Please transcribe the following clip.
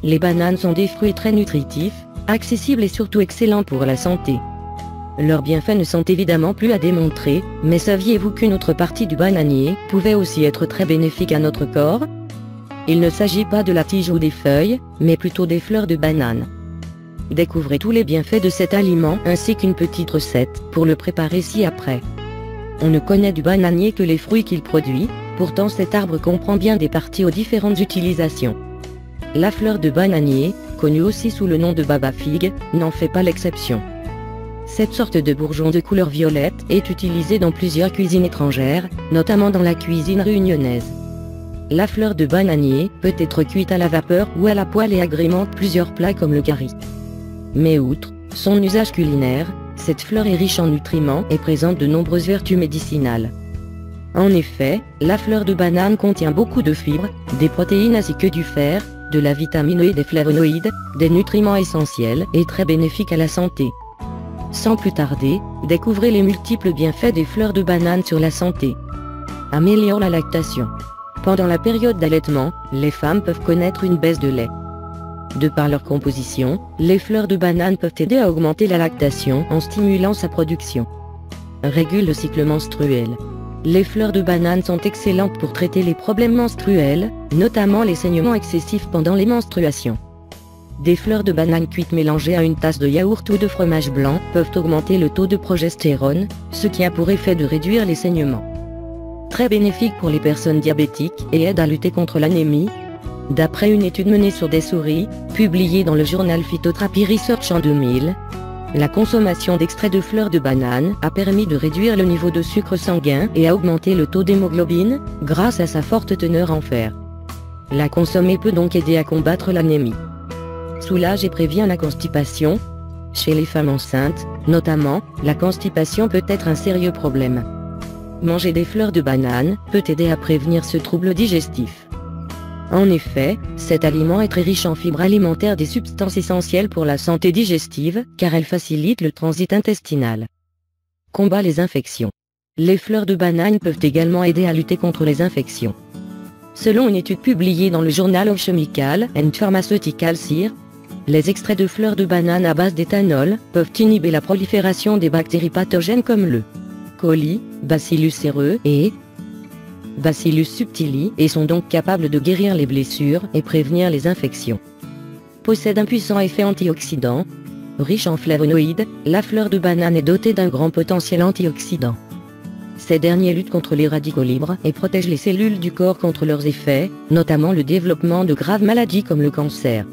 Les bananes sont des fruits très nutritifs, accessibles et surtout excellents pour la santé. Leurs bienfaits ne sont évidemment plus à démontrer, mais saviez-vous qu'une autre partie du bananier pouvait aussi être très bénéfique à notre corps? Il ne s'agit pas de la tige ou des feuilles, mais plutôt des fleurs de banane. Découvrez tous les bienfaits de cet aliment ainsi qu'une petite recette pour le préparer ci-après. On ne connaît du bananier que les fruits qu'il produit, pourtant cet arbre comprend bien des parties aux différentes utilisations. La fleur de bananier, connue aussi sous le nom de baba figue, n'en fait pas l'exception. Cette sorte de bourgeon de couleur violette est utilisée dans plusieurs cuisines étrangères, notamment dans la cuisine réunionnaise. La fleur de bananier peut être cuite à la vapeur ou à la poêle et agrémente plusieurs plats comme le curry. Mais outre son usage culinaire, cette fleur est riche en nutriments et présente de nombreuses vertus médicinales. En effet, la fleur de banane contient beaucoup de fibres, des protéines ainsi que du fer, de la vitamine E et des flavonoïdes, des nutriments essentiels et très bénéfiques à la santé. Sans plus tarder, découvrez les multiples bienfaits des fleurs de banane sur la santé. Améliore la lactation. Pendant la période d'allaitement, les femmes peuvent connaître une baisse de lait. De par leur composition, les fleurs de banane peuvent aider à augmenter la lactation en stimulant sa production. Régule le cycle menstruel. Les fleurs de banane sont excellentes pour traiter les problèmes menstruels, notamment les saignements excessifs pendant les menstruations. Des fleurs de banane cuites mélangées à une tasse de yaourt ou de fromage blanc peuvent augmenter le taux de progestérone, ce qui a pour effet de réduire les saignements. Très bénéfique pour les personnes diabétiques et aide à lutter contre l'anémie. D'après une étude menée sur des souris, publiée dans le journal Phytotherapy Research en 2000, la consommation d'extraits de fleurs de banane a permis de réduire le niveau de sucre sanguin et à augmenter le taux d'hémoglobine, grâce à sa forte teneur en fer. La consommer peut donc aider à combattre l'anémie. Soulage et prévient la constipation. Chez les femmes enceintes, notamment, la constipation peut être un sérieux problème. Manger des fleurs de banane peut aider à prévenir ce trouble digestif. En effet, cet aliment est très riche en fibres alimentaires, des substances essentielles pour la santé digestive, car elles facilitent le transit intestinal. Combat les infections. Les fleurs de banane peuvent également aider à lutter contre les infections. Selon une étude publiée dans le journal of Chemical and Pharmaceutical Science, les extraits de fleurs de banane à base d'éthanol peuvent inhiber la prolifération des bactéries pathogènes comme le coli, Bacillus cereus et Bacillus subtili et sont donc capables de guérir les blessures et prévenir les infections. Possède un puissant effet antioxydant. Riche en flavonoïdes, la fleur de banane est dotée d'un grand potentiel antioxydant. Ces derniers luttent contre les radicaux libres et protègent les cellules du corps contre leurs effets, notamment le développement de graves maladies comme le cancer.